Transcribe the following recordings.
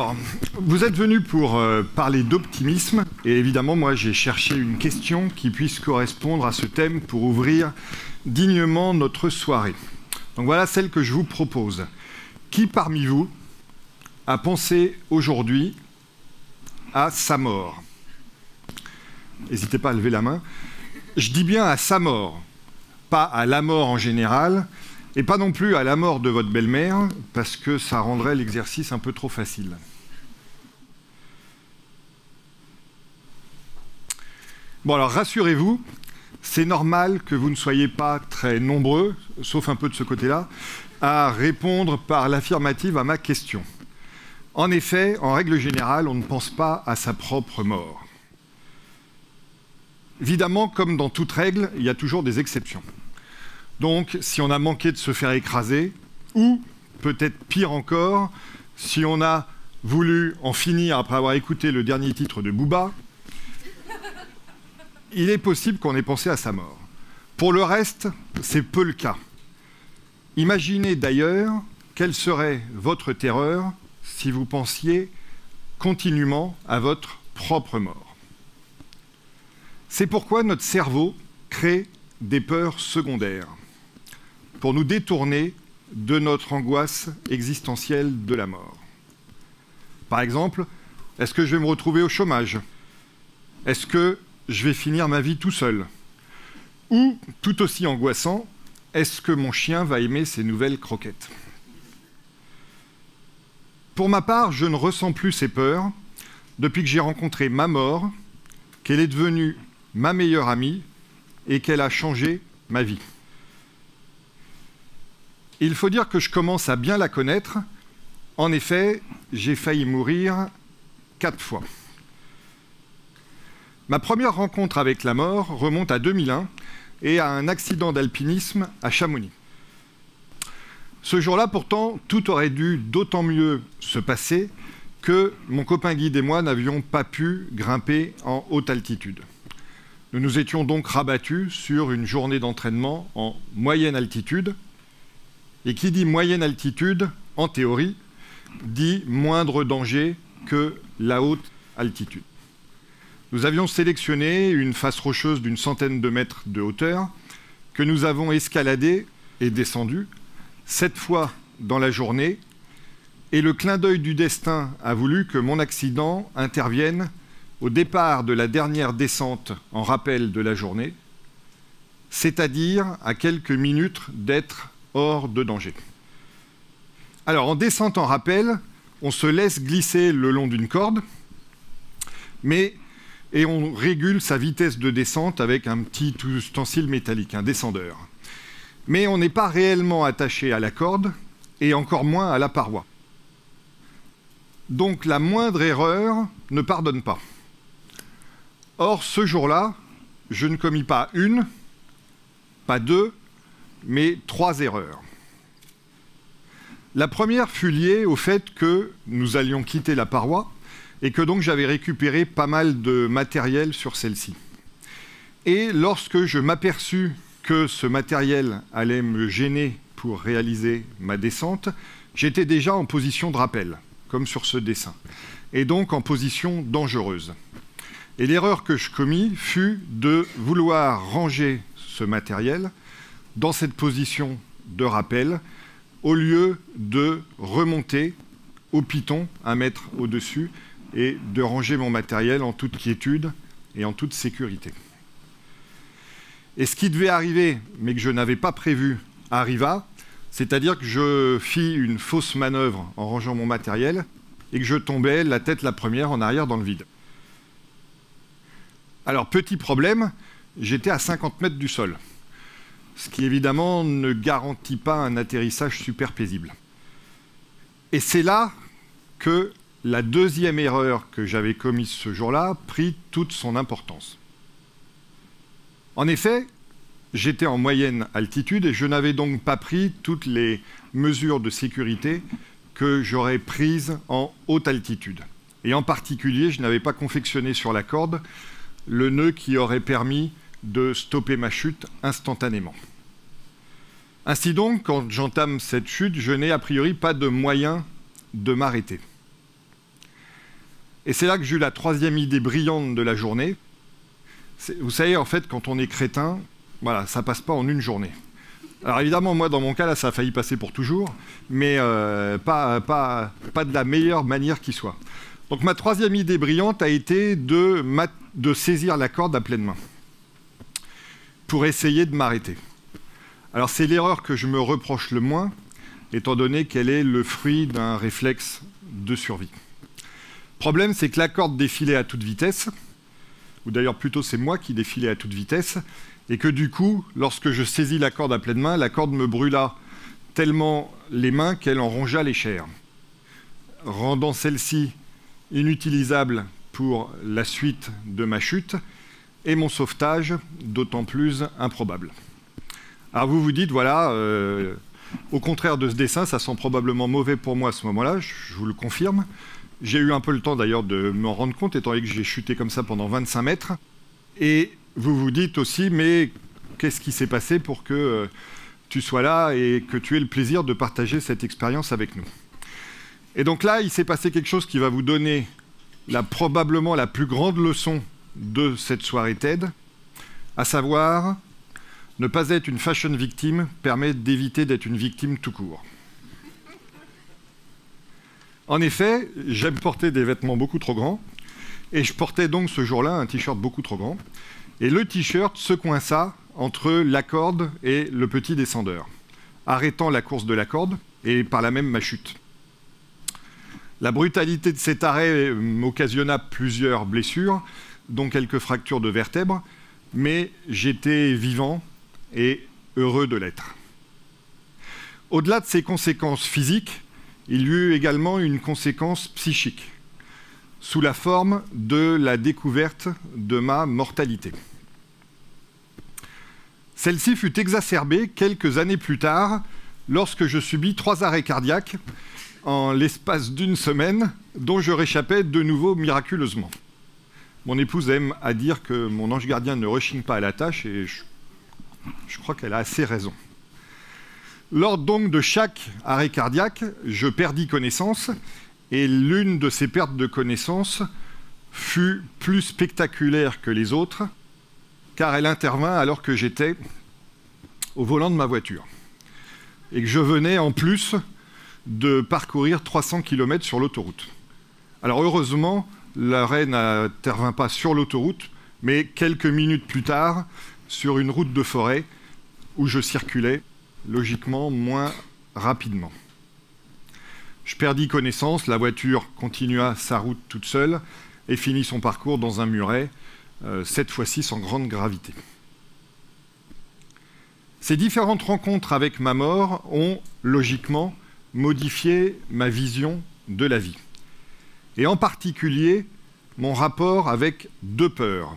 Alors, vous êtes venu pour parler d'optimisme, et évidemment, moi, j'ai cherché une question qui puisse correspondre à ce thème pour ouvrir dignement notre soirée. Donc voilà celle que je vous propose. Qui parmi vous a pensé aujourd'hui à sa mort? N'hésitez pas à lever la main. Je dis bien à sa mort, pas à la mort en général, et pas non plus à la mort de votre belle-mère, parce que ça rendrait l'exercice un peu trop facile. Bon, alors rassurez-vous, c'est normal que vous ne soyez pas très nombreux, sauf un peu de ce côté-là, à répondre par l'affirmative à ma question. En effet, en règle générale, on ne pense pas à sa propre mort. Évidemment, comme dans toute règle, il y a toujours des exceptions. Donc, si on a manqué de se faire écraser, ou peut-être pire encore, si on a voulu en finir après avoir écouté le dernier titre de Booba, il est possible qu'on ait pensé à sa mort. Pour le reste, c'est peu le cas. Imaginez d'ailleurs quelle serait votre terreur si vous pensiez continuellement à votre propre mort. C'est pourquoi notre cerveau crée des peurs secondaires, pour nous détourner de notre angoisse existentielle de la mort. Par exemple, est-ce que je vais me retrouver au chômage? Est-ce que je vais finir ma vie tout seul? Ou, tout aussi angoissant, est-ce que mon chien va aimer ses nouvelles croquettes? Pour ma part, je ne ressens plus ces peurs depuis que j'ai rencontré ma mort, qu'elle est devenue ma meilleure amie et qu'elle a changé ma vie. Il faut dire que je commence à bien la connaître. En effet, j'ai failli mourir 4 fois. Ma première rencontre avec la mort remonte à 2001 et à un accident d'alpinisme à Chamonix. Ce jour-là, pourtant, tout aurait dû d'autant mieux se passer que mon copain guide et moi n'avions pas pu grimper en haute altitude. Nous nous étions donc rabattus sur une journée d'entraînement en moyenne altitude. Et qui dit moyenne altitude, en théorie, dit moindre danger que la haute altitude. Nous avions sélectionné une face rocheuse d'une centaine de mètres de hauteur que nous avons escaladée et descendue 7 fois dans la journée, et le clin d'œil du destin a voulu que mon accident intervienne au départ de la dernière descente en rappel de la journée, c'est-à-dire à quelques minutes d'être hors de danger. Alors, en descente en rappel, on se laisse glisser le long d'une corde, et on régule sa vitesse de descente avec un petit ustensile métallique, un descendeur. Mais on n'est pas réellement attaché à la corde, et encore moins à la paroi. Donc la moindre erreur ne pardonne pas. Or, ce jour-là, je ne commis pas une, pas deux, mais 3 erreurs. La première fut liée au fait que nous allions quitter la paroi et que donc j'avais récupéré pas mal de matériel sur celle-ci. Et lorsque je m'aperçus que ce matériel allait me gêner pour réaliser ma descente, j'étais déjà en position de rappel, comme sur ce dessin, et donc en position dangereuse. Et l'erreur que je commis fut de vouloir ranger ce matériel dans cette position de rappel, au lieu de remonter au piton 1 mètre au-dessus et de ranger mon matériel en toute quiétude et en toute sécurité. Et ce qui devait arriver, mais que je n'avais pas prévu, arriva, c'est-à-dire que je fis une fausse manœuvre en rangeant mon matériel et que je tombais la tête la première en arrière dans le vide. Alors, petit problème, j'étais à 50 mètres du sol, ce qui évidemment ne garantit pas un atterrissage super paisible. Et c'est là que la deuxième erreur que j'avais commise ce jour-là prit toute son importance. En effet, j'étais en moyenne altitude et je n'avais donc pas pris toutes les mesures de sécurité que j'aurais prises en haute altitude. Et en particulier, je n'avais pas confectionné sur la corde le nœud qui aurait permis de stopper ma chute instantanément. Ainsi donc, quand j'entame cette chute, je n'ai a priori pas de moyen de m'arrêter. Et c'est là que j'ai eu la troisième idée brillante de la journée. Vous savez, en fait, quand on est crétin, voilà, ça passe pas en une journée. Alors évidemment, moi, dans mon cas, là, ça a failli passer pour toujours, mais pas de la meilleure manière qui soit. Donc ma troisième idée brillante a été de saisir la corde à pleine main pour essayer de m'arrêter. Alors c'est l'erreur que je me reproche le moins, étant donné qu'elle est le fruit d'un réflexe de survie. Le problème, c'est que la corde défilait à toute vitesse, ou d'ailleurs plutôt c'est moi qui défilais à toute vitesse, et que du coup, lorsque je saisis la corde à pleine main, la corde me brûla tellement les mains qu'elle en rongea les chairs, rendant celle-ci inutilisable pour la suite de ma chute et mon sauvetage d'autant plus improbable. Alors vous vous dites, voilà, au contraire de ce dessin, ça sent probablement mauvais pour moi à ce moment-là, je vous le confirme. J'ai eu un peu le temps d'ailleurs de m'en rendre compte, étant donné que j'ai chuté comme ça pendant 25 mètres. Et vous vous dites aussi, mais qu'est-ce qui s'est passé pour que tu sois là et que tu aies le plaisir de partager cette expérience avec nous? Et donc là, il s'est passé quelque chose qui va vous donner probablement la plus grande leçon de cette soirée TED, à savoir, ne pas être une fashion victime permet d'éviter d'être une victime tout court. En effet, j'aime porter des vêtements beaucoup trop grands, et je portais donc ce jour-là un t-shirt beaucoup trop grand, et le t-shirt se coinça entre la corde et le petit descendeur, arrêtant la course de la corde, et par là même ma chute. La brutalité de cet arrêt m'occasionna plusieurs blessures, dont quelques fractures de vertèbres, mais j'étais vivant et heureux de l'être. Au-delà de ces conséquences physiques, il y eut également une conséquence psychique, sous la forme de la découverte de ma mortalité. Celle-ci fut exacerbée quelques années plus tard, lorsque je subis 3 arrêts cardiaques en l'espace d'une semaine, dont je réchappais de nouveau miraculeusement. Mon épouse aime à dire que mon ange gardien ne rechigne pas à la tâche, et je crois qu'elle a assez raison. Lors donc de chaque arrêt cardiaque, je perdis connaissance, et l'une de ces pertes de connaissance fut plus spectaculaire que les autres, car elle intervint alors que j'étais au volant de ma voiture, et que je venais en plus de parcourir 300 km sur l'autoroute. Alors heureusement, l'arrêt n'intervint pas sur l'autoroute, mais quelques minutes plus tard, sur une route de forêt où je circulais, logiquement, moins rapidement. Je perdis connaissance, la voiture continua sa route toute seule et finit son parcours dans un muret, cette fois-ci sans grande gravité. Ces différentes rencontres avec ma mort ont, logiquement, modifié ma vision de la vie. Et en particulier, mon rapport avec 2 peurs.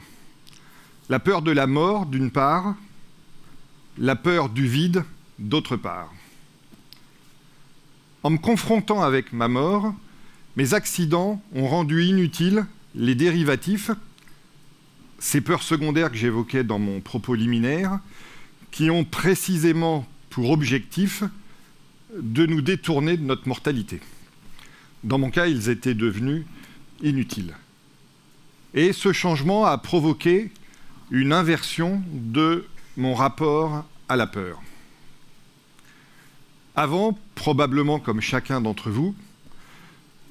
La peur de la mort, d'une part, la peur du vide, d'autre part. En me confrontant avec ma mort, mes accidents ont rendu inutiles les dérivatifs, ces peurs secondaires que j'évoquais dans mon propos liminaire, qui ont précisément pour objectif de nous détourner de notre mortalité. Dans mon cas, ils étaient devenus inutiles. Et ce changement a provoqué une inversion de mon rapport à la peur. Avant, probablement comme chacun d'entre vous,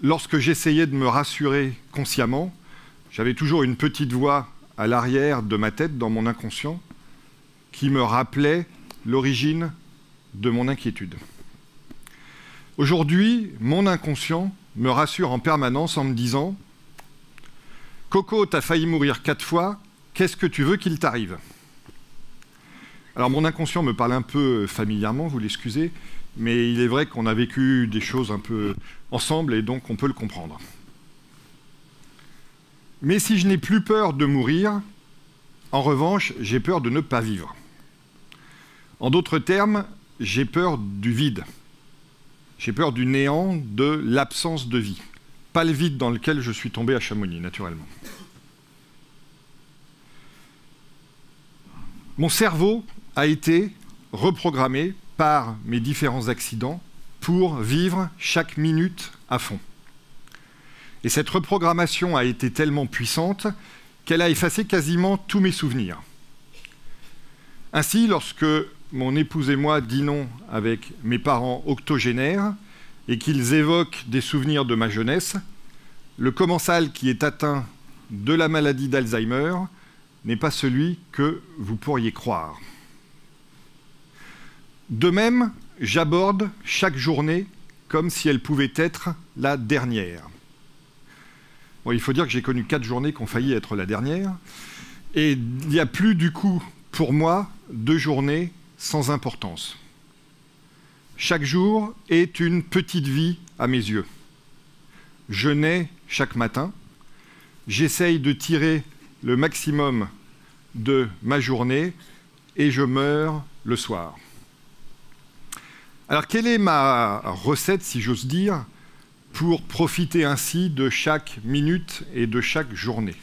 lorsque j'essayais de me rassurer consciemment, j'avais toujours une petite voix à l'arrière de ma tête, dans mon inconscient, qui me rappelait l'origine de mon inquiétude. Aujourd'hui, mon inconscient me rassure en permanence en me disant « Coco, t'as failli mourir 4 fois, qu'est-ce que tu veux qu'il t'arrive ?» Alors mon inconscient me parle un peu familièrement, vous l'excusez, mais il est vrai qu'on a vécu des choses un peu ensemble et donc on peut le comprendre. Mais si je n'ai plus peur de mourir, en revanche, j'ai peur de ne pas vivre. En d'autres termes, j'ai peur du vide. J'ai peur du néant, de l'absence de vie. Pas le vide dans lequel je suis tombé à Chamonix, naturellement. Mon cerveau a été reprogrammé par mes différents accidents pour vivre chaque minute à fond. Et cette reprogrammation a été tellement puissante qu'elle a effacé quasiment tous mes souvenirs. Ainsi, lorsque mon épouse et moi dînons avec mes parents octogénaires et qu'ils évoquent des souvenirs de ma jeunesse, le commensal qui est atteint de la maladie d'Alzheimer n'est pas celui que vous pourriez croire. De même, j'aborde chaque journée comme si elle pouvait être la dernière. Bon, il faut dire que j'ai connu 4 journées qui ont failli être la dernière, et il n'y a plus du coup, pour moi, de journées sans importance. Chaque jour est une petite vie à mes yeux. Je nais chaque matin, j'essaye de tirer le maximum de ma journée et je meurs le soir. Alors, quelle est ma recette, si j'ose dire, pour profiter ainsi de chaque minute et de chaque journée?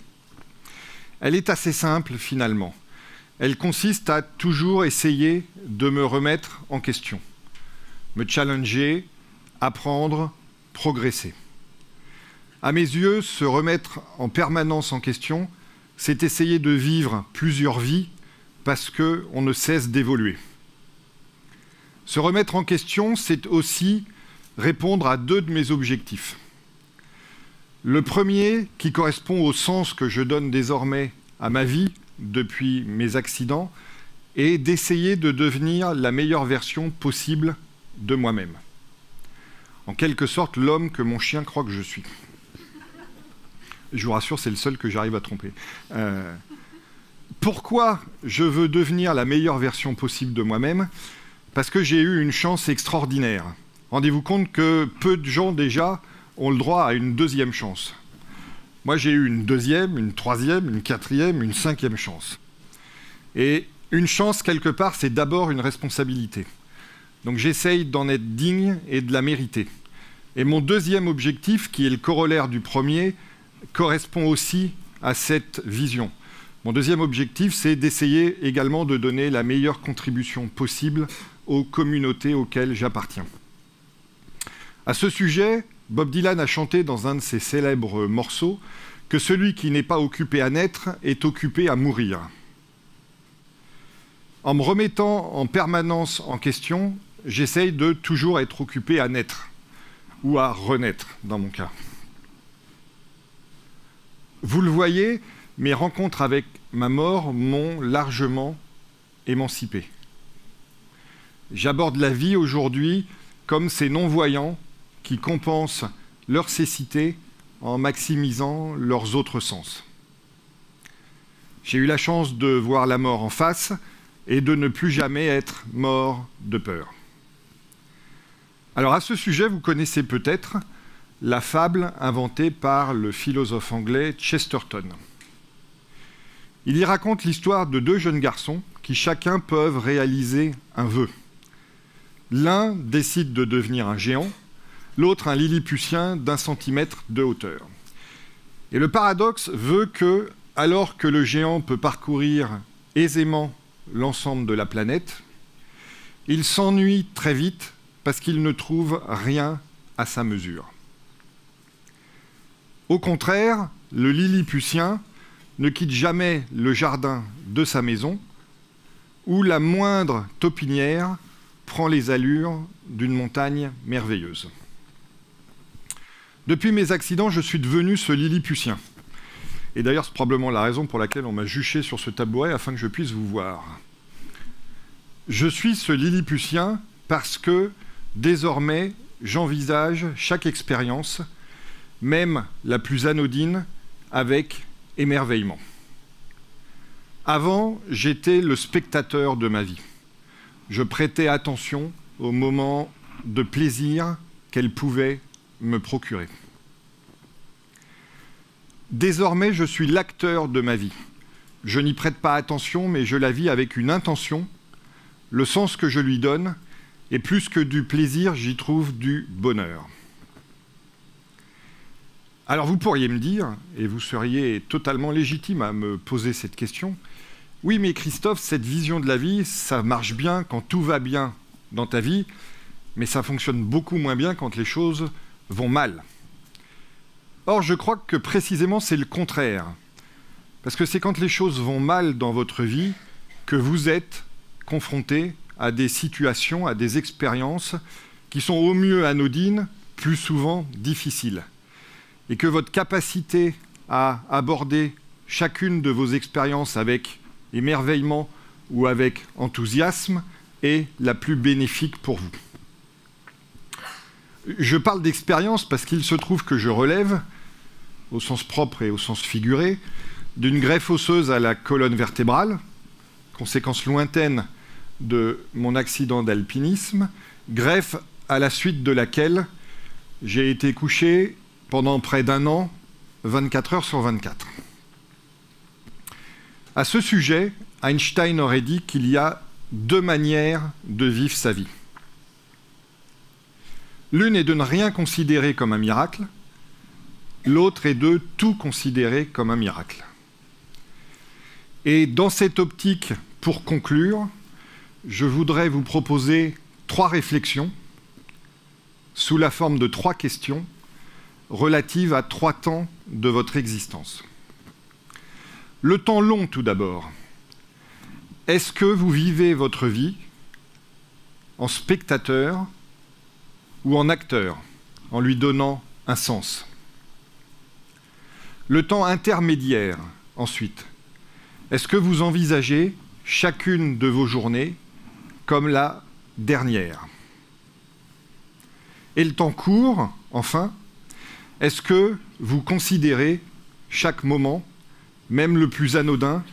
Elle est assez simple, finalement. Elle consiste à toujours essayer de me remettre en question, me challenger, apprendre, progresser. À mes yeux, se remettre en permanence en question, c'est essayer de vivre plusieurs vies parce qu'on ne cesse d'évoluer. Se remettre en question, c'est aussi répondre à 2 de mes objectifs. Le premier, qui correspond au sens que je donne désormais à ma vie depuis mes accidents, est d'essayer de devenir la meilleure version possible de moi-même. En quelque sorte, l'homme que mon chien croit que je suis. Je vous rassure, c'est le seul que j'arrive à tromper. Pourquoi je veux devenir la meilleure version possible de moi-même? Parce que j'ai eu une chance extraordinaire. Rendez-vous compte que peu de gens déjà ont le droit à une 2e chance. Moi, j'ai eu une 2e, une 3e, une 4e, une 5e chance. Et une chance, quelque part, c'est d'abord une responsabilité. Donc j'essaye d'en être digne et de la mériter. Et mon 2e objectif, qui est le corollaire du premier, correspond aussi à cette vision. Mon 2e objectif, c'est d'essayer également de donner la meilleure contribution possible aux communautés auxquelles j'appartiens. À ce sujet, Bob Dylan a chanté dans un de ses célèbres morceaux que celui qui n'est pas occupé à naître est occupé à mourir. En me remettant en permanence en question, j'essaye de toujours être occupé à naître, ou à renaître dans mon cas. Vous le voyez, mes rencontres avec ma mort m'ont largement émancipé. J'aborde la vie aujourd'hui comme ces non-voyants qui compensent leur cécité en maximisant leurs autres sens. J'ai eu la chance de voir la mort en face et de ne plus jamais être mort de peur. Alors à ce sujet, vous connaissez peut-être la fable inventée par le philosophe anglais Chesterton. Il y raconte l'histoire de 2 jeunes garçons qui chacun peuvent réaliser un vœu. L'un décide de devenir un géant, l'autre un lilliputien d'1 centimètre de hauteur. Et le paradoxe veut que, alors que le géant peut parcourir aisément l'ensemble de la planète, il s'ennuie très vite parce qu'il ne trouve rien à sa mesure. Au contraire, le lilliputien ne quitte jamais le jardin de sa maison, où la moindre taupinière prend les allures d'une montagne merveilleuse. Depuis mes accidents, je suis devenu ce lilliputien. Et d'ailleurs, c'est probablement la raison pour laquelle on m'a juché sur ce tabouret afin que je puisse vous voir. Je suis ce lilliputien parce que, désormais, j'envisage chaque expérience, même la plus anodine, avec émerveillement. Avant, j'étais le spectateur de ma vie. Je prêtais attention aux moments de plaisir qu'elle pouvait me procurer. Désormais, je suis l'acteur de ma vie. Je n'y prête pas attention, mais je la vis avec une intention, le sens que je lui donne, et plus que du plaisir, j'y trouve du bonheur. Alors vous pourriez me dire, et vous seriez totalement légitime à me poser cette question, oui mais Christophe, cette vision de la vie, ça marche bien quand tout va bien dans ta vie, mais ça fonctionne beaucoup moins bien quand les choses vont mal. Or, je crois que précisément c'est le contraire. Parce que c'est quand les choses vont mal dans votre vie que vous êtes confronté à des situations, à des expériences qui sont au mieux anodines, plus souvent difficiles. Et que votre capacité à aborder chacune de vos expériences avec émerveillement ou avec enthousiasme est la plus bénéfique pour vous. Je parle d'expérience parce qu'il se trouve que je relève, au sens propre et au sens figuré, d'une greffe osseuse à la colonne vertébrale, conséquence lointaine de mon accident d'alpinisme, greffe à la suite de laquelle j'ai été couché pendant près d'un an, 24 heures sur 24. À ce sujet, Einstein aurait dit qu'il y a deux manières de vivre sa vie. L'une est de ne rien considérer comme un miracle, l'autre est de tout considérer comme un miracle. Et dans cette optique, pour conclure, je voudrais vous proposer 3 réflexions sous la forme de 3 questions relatives à 3 temps de votre existence. Le temps long, tout d'abord. Est-ce que vous vivez votre vie en spectateur ou en acteur, en lui donnant un sens? Le temps intermédiaire, ensuite. Est-ce que vous envisagez chacune de vos journées comme la dernière? Et le temps court, enfin, est-ce que vous considérez chaque moment, même le plus anodin,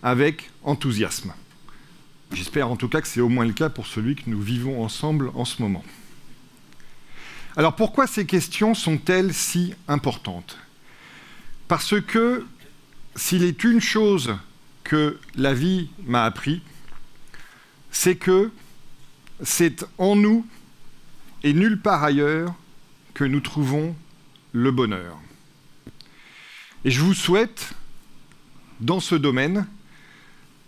avec enthousiasme? J'espère en tout cas que c'est au moins le cas pour celui que nous vivons ensemble en ce moment. Alors pourquoi ces questions sont-elles si importantes? Parce que s'il est une chose que la vie m'a appris, c'est que c'est en nous et nulle part ailleurs que nous trouvons le bonheur. Et je vous souhaite, dans ce domaine,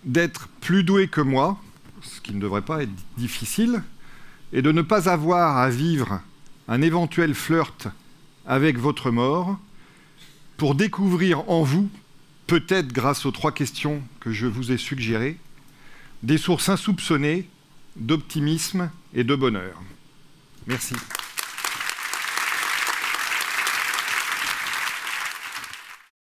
d'être plus doué que moi, ce qui ne devrait pas être difficile, et de ne pas avoir à vivre un éventuel flirt avec votre mort pour découvrir en vous, peut-être grâce aux 3 questions que je vous ai suggérées, des sources insoupçonnées d'optimisme et de bonheur. Merci.